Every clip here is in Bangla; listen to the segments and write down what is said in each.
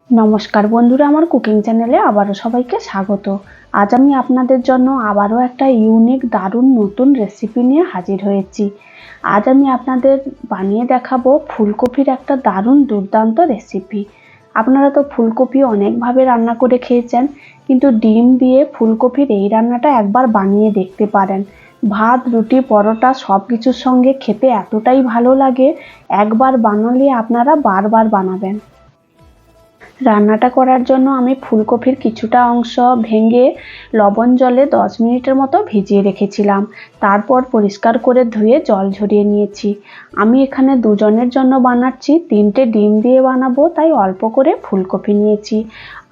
নমস্কার বন্ধুরা, আমার কুকিং চ্যানেলে আবারও সবাইকে স্বাগত। আজ আমি আপনাদের জন্য আবারও একটা ইউনিক দারুণ নতুন রেসিপি নিয়ে হাজির হয়েছি। আজ আমি আপনাদের বানিয়ে দেখাবো ফুলকপির একটা দারুণ দুর্দান্ত রেসিপি। আপনারা তো ফুলকপি অনেকভাবে রান্না করে খেয়েছেন, কিন্তু ডিম দিয়ে ফুলকপির এই রান্নাটা একবার বানিয়ে দেখতে পারেন। ভাত, রুটি, পরোটা সব কিছুর সঙ্গে খেতে এতটাই ভালো লাগে, একবার বানালে আপনারা বারবার বানাবেন। রান্নাটা করার জন্য আমি ফুলকপির কিছুটা অংশ ভেঙে লবণ জলে 10 মিনিটের মতো ভিজিয়ে রেখেছিলাম। তারপর পরিষ্কার করে ধুয়ে জল ঝরিয়ে নিয়েছি। আমি এখানে দুজনের জন্য বানাচ্ছি, 3টে ডিম দিয়ে বানাবো, তাই অল্প করে ফুলকপি নিয়েছি।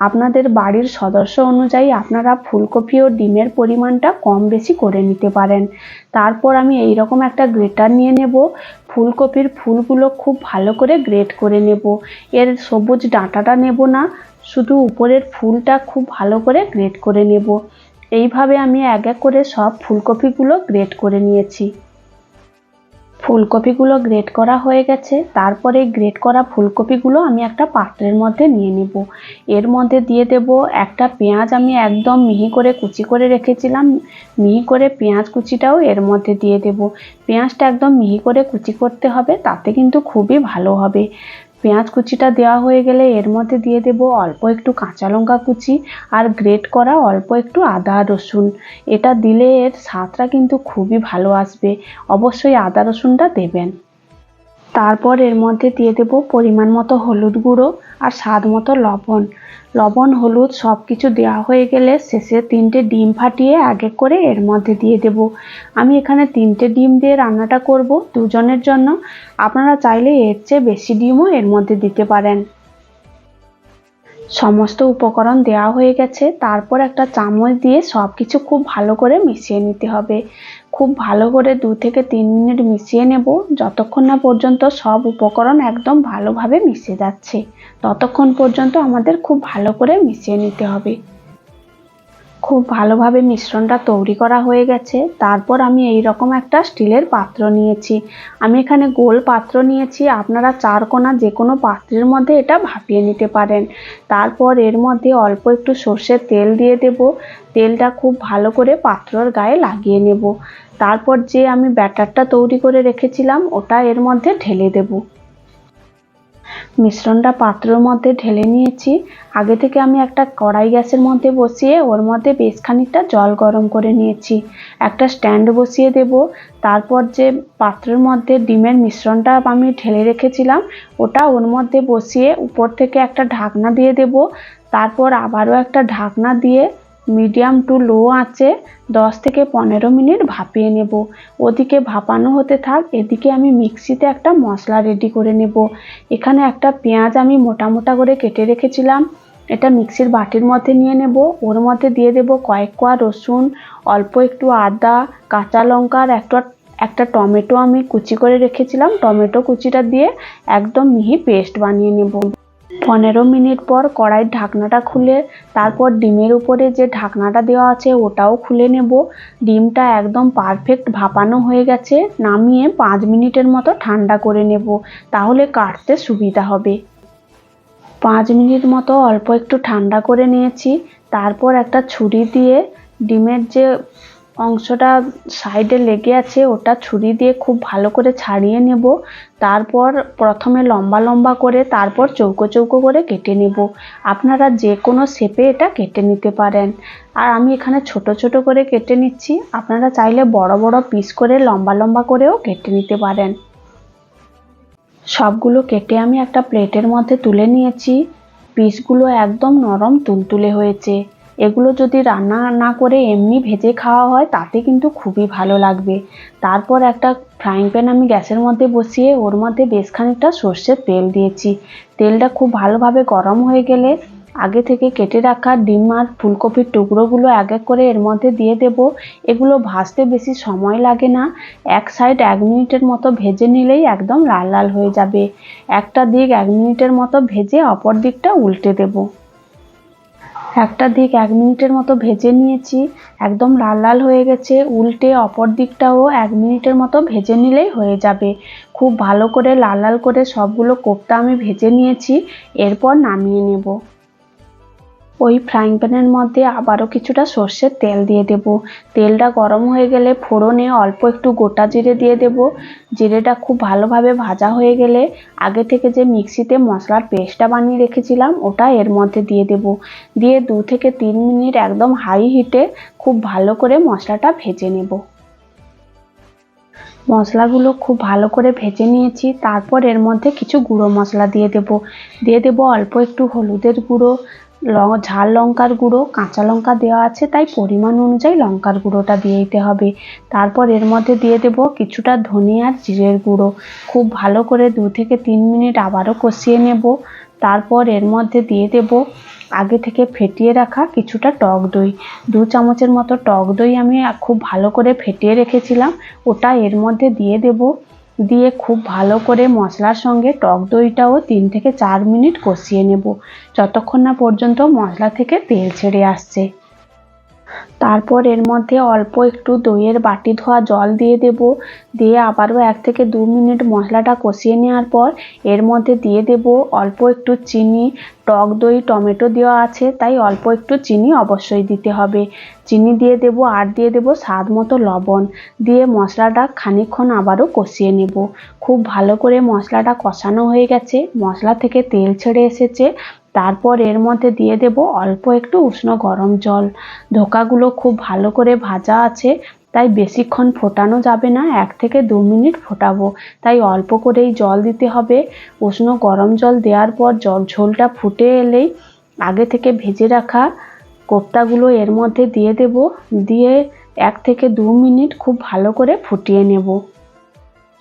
আপনাদের বাড়ির সদস্য অনুযায়ী আপনারা ফুলকপি ও ডিমের পরিমাণটা কম বেশি করে নিতে পারেন। তারপর আমি এইরকম একটা গ্রেটার নিয়ে নেব। ফুলকপির ফুলগুলো খুব ভালো করে গ্রেট করে নেব। এর সবুজ ডাঁটাটা নেব না, শুধু উপরের ফুলটা খুব ভালো করে গ্রেট করে নেব। এইভাবে আমি এক এক করে সব ফুলকপিগুলো গ্রেট করে নিয়েছি। ফুলকপিগুলো গ্রেট করা হয়ে গেছে। তারপরে গ্রেট করা ফুলকপিগুলো আমি একটা পাত্রের মধ্যে নিয়ে নেব। এর মধ্যে দিয়ে দেব একটা পেঁয়াজ, আমি একদম মিহি করে কুচি করে রেখেছিলাম। মিহি করে পেঁয়াজ কুচিটাও এর মধ্যে দিয়ে দেব। পেঁয়াজটা একদম মিহি করে কুচি করতে হবে, তাতে কিন্তু খুবই ভালো হবে। পেঁয়াজ কুচিটা দেওয়া হয়ে গেলে এর মধ্যে দিয়ে দেব অল্প একটু কাঁচা লঙ্কা কুচি আর গ্রেট করা অল্প একটু আদা রসুন। এটা দিলে এর স্বাদটা কিন্তু খুবই ভালো আসবে। অবশ্যই আদা রসুনটা দেবেন। তারপর এর মধ্যে দিয়ে দেব পরিমাণ মতো হলুদ গুঁড়ো আর স্বাদ মতো লবণ। লবণ, হলুদ সব কিছু দেওয়া হয়ে গেলে শেষে 3টে ডিম ফাটিয়ে এক এক করে এর মধ্যে দিয়ে দেব। আমি এখানে 3টে ডিম দিয়ে রান্নাটা করব দুজনের জন্য। আপনারা চাইলে এর চেয়ে বেশি ডিমও এর মধ্যে দিতে পারেন। সমস্ত উপকরণ দেওয়া হয়ে গেছে। তারপর একটা চামচ দিয়ে সব কিছু খুব ভালো করে মিশিয়ে নিতে হবে। খুব ভালো করে 2 থেকে 3 মিনিট মিশিয়ে নেব, যতক্ষণ না পর্যন্ত সব উপকরণ একদম ভালোভাবে মিশে যাচ্ছে। ততক্ষণ পর্যন্ত আমাদের খুব ভালো করে মিশিয়ে নিতে হবে। খুব ভালোভাবে মিশ্রণটা তৈরি করা হয়ে গেছে। তারপর আমি এই রকম একটা স্টিলের পাত্র নিয়েছি। আমি এখানে গোল পাত্র নিয়েছি, আপনারা 4 কোণা যে কোনো পাত্রের মধ্যে এটা ভাপিয়ে নিতে পারেন। তারপর এর মধ্যে অল্প একটু সর্ষের তেল দিয়ে দেব। তেলটা খুব ভালো করে পাত্রর গায়ে লাগিয়ে নেব। তারপর যে আমি ব্যাটারটা তৈরি করে রেখেছিলাম ওটা এর মধ্যে ঢেলে দেব। মিশ্রণটা পাত্রের মধ্যে ঢেলে নিয়েছি। আগে থেকে আমি একটা কড়াই গ্যাসের মধ্যে বসিয়ে ওর মধ্যে বেশ খানিকটা জল গরম করে নিয়েছি। একটা স্ট্যান্ড বসিয়ে দেব। তারপর যে পাত্রের মধ্যে ডিমের মিশ্রণটা আমি ঢেলে রেখেছিলাম ওটা ওর মধ্যে বসিয়ে উপর থেকে একটা ঢাকনা দিয়ে দেব। তারপর আবারও একটা ঢাকনা দিয়ে মিডিয়াম টু লো আঁচে 10 থেকে 15 মিনিট ভাপিয়ে নেব। ওদিকে ভাপানো হতে থাক, এদিকে আমি মিক্সিতে একটা মশলা রেডি করে নেব। এখানে একটা পেঁয়াজ আমি মোটা মোটা করে কেটে রেখেছিলাম, এটা মিক্সির বাটির মধ্যে নিয়ে নেব। ওর মধ্যে দিয়ে দেব কয়েক কোয়া রসুন, অল্প একটু আদা, কাঁচা লঙ্কা আর একটা টমেটো আমি কুচি করে রেখেছিলাম। টমেটো কুচিটা দিয়ে একদম মিহি পেস্ট বানিয়ে নেব। 15 মিনিট পর কড়াইয়ের ঢাকনাটা খুলে তারপর ডিমের উপরে যে ঢাকনাটা দেওয়া আছে ওটাও খুলে নেব। ডিমটা একদম পারফেক্ট ভাপানো হয়ে গেছে। নামিয়ে 5 মিনিটের মতো ঠান্ডা করে নেব, তাহলে কাটতে সুবিধা হবে। 5 মিনিট মতো অল্প একটু ঠান্ডা করে নিয়েছি। তারপর একটা ছুরি দিয়ে ডিমের যে অংশটা সাইডে লেগে আছে ওটা ছুরি দিয়ে খুব ভালো করে ছাড়িয়ে নেব। তারপর প্রথমে লম্বা লম্বা করে, তারপর চৌকো চৌকো করে কেটে নেব। আপনারা যে কোনো শেপে এটা কেটে নিতে পারেন। আর আমি এখানে ছোট ছোট করে কেটে নিচ্ছি, আপনারা চাইলে বড় বড় পিস করে লম্বা লম্বা করেও কেটে নিতে পারেন। সবগুলো কেটে আমি একটা প্লেটের মধ্যে তুলে নিয়েছি। পিসগুলো একদম নরম তুলতুলে হয়েছে। এগুলো যদি রান্না না করে এমনি ভেজে খাওয়া হয় তাতে কিন্তু খুবই ভালো লাগবে। তারপর একটা ফ্রাইং প্যান আমি গ্যাসের মধ্যে বসিয়ে ওর মধ্যে বেশ খানিকটা সর্ষের তেল দিয়েছি। তেলটা খুব ভালোভাবে গরম হয়ে গেলে আগে থেকে কেটে রাখা ডিম আর ফুলকপির টুকরোগুলো এক এক করে এর মধ্যে দিয়ে দেব। এগুলো ভাজতে বেশি সময় লাগে না, এক সাইড 1 মিনিটের মতো ভেজে নিলেই একদম লাল লাল হয়ে যাবে। একটা দিক 1 মিনিটের মতো ভেজে অপর দিকটা উল্টে দেব। একটা দিক 1 মিনিটের মতো ভেজে নিয়েছি, একদম লাল লাল হয়ে গেছে। উল্টে অপর দিকটাও 1 মিনিটের মতো ভেজে নিলেই হয়ে যাবে। খুব ভালো করে লাল লাল করে সবগুলো কোপ্তা আমি ভেজে নিয়েছি, এরপর নামিয়ে নেব। ওই ফ্রাইং প্যানের মধ্যে আবারও কিছুটা সর্ষের তেল দিয়ে দেব। তেলটা গরম হয়ে গেলে ফোড়নে অল্প একটু গোটা জিরে দিয়ে দেব। জিরেটা খুব ভালোভাবে ভাজা হয়ে গেলে আগে থেকে যে মিক্সিতে মশলার পেস্টটা বানিয়ে রেখেছিলাম ওটা এর মধ্যে দিয়ে দেব। দিয়ে 2 থেকে 3 মিনিট একদম হাই হিটে খুব ভালো করে মশলাটা ভেজে নেব। মশলাগুলো খুব ভালো করে ভেজে নিয়েছি, তারপর এর মধ্যে কিছু গুঁড়ো মশলা দিয়ে দেব অল্প একটু হলুদের গুঁড়ো, ঝাল লঙ্কার গুঁড়ো, কাঁচা লঙ্কা দেওয়া আছে তাই পরিমাণ অনুযায়ী লঙ্কার গুঁড়োটা দিয়ে দিতে হবে। তারপর এর মধ্যে দিয়ে দেব কিছুটা ধনে আর জিরের গুঁড়ো। খুব ভালো করে 2 থেকে 3 মিনিট আবারও কষিয়ে নেব। তারপর এর মধ্যে দিয়ে দেব আগে থেকে ফেটিয়ে রাখা কিছুটা টক দই। 2 চামচের মতো টক দই আমি খুব ভালো করে ফেটিয়ে রেখেছিলাম, ওটা এর মধ্যে দিয়ে দেব। দিয়ে খুব ভালো করে মশলার সঙ্গে টক দইটাও 3 থেকে 4 মিনিট কষিয়ে নেব, যতক্ষণ না পর্যন্ত মশলা থেকে তেল ছেড়ে আসছে। তারপর এর মধ্যে অল্প একটু দইয়ের বাটি ধোয়া জল দিয়ে দেব। দিয়ে আবারও 1 থেকে 2 মিনিট মশলাটা কষিয়ে নেওয়ার পর এর মধ্যে দিয়ে দেব অল্প একটু চিনি। টক দই টমেটো দেওয়া আছে তাই অল্প একটু চিনি অবশ্যই দিতে হবে। চিনি দিয়ে দেব আর দিয়ে দেব স্বাদ মতো লবণ। দিয়ে মশলাটা খানিকক্ষণ আবারও কষিয়ে নেব। খুব ভালো করে মশলাটা কষানো হয়ে গেছে, মশলা থেকে তেল ছেড়ে এসেছে। তারপর এর মধ্যে দিয়ে দেব অল্প একটু উষ্ণ গরম জল। ধোকাগুলো খুব ভালো করে ভাজা আছে তাই বেশিক্ষণ ফোটানো যাবে না, 1 থেকে 2 মিনিট ফোটাবো, তাই অল্প করেই জল দিতে হবে। উষ্ণ গরম জল দেওয়ার পর ঝোলটা ফুটে এলেই আগে থেকে ভেজে রাখা কোপ্তাগুলো এর মধ্যে দিয়ে দেব। দিয়ে 1 থেকে 2 মিনিট খুব ভালো করে ফুটিয়ে নেব।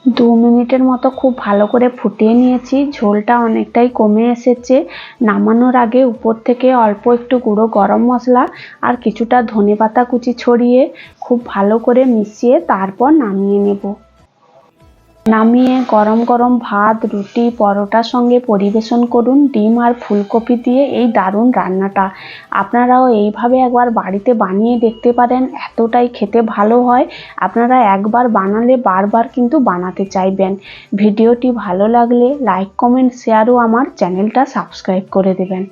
2 মিনিটের মতো খুব ভালো করে ফুটিয়ে নিয়েছি, ঝোলটা অনেকটাই কমে এসেছে। নামানোর আগে উপর থেকে অল্প একটু গুঁড়ো গরম মশলা আর কিছুটা ধনেপাতা কুচি ছড়িয়ে খুব ভালো করে মিশিয়ে তারপর নামিয়ে নেব। নামিয়ে গরম গরম ভাত, রুটি, পরোটার সঙ্গে পরিবেশন করুন ডিম আর ফুলকপি দিয়ে এই দারুণ রান্নাটা। আপনারাও এইভাবে একবার বাড়িতে বানিয়ে দেখতে পারেন, এতটাই খেতে ভালো হয়। আপনারা একবার বানালে বারবার কিন্তু বানাতে চাইবেন। ভিডিওটি ভালো লাগলে লাইক, কমেন্ট, শেয়ার ও আমার চ্যানেলটা সাবস্ক্রাইব করে দেবেন।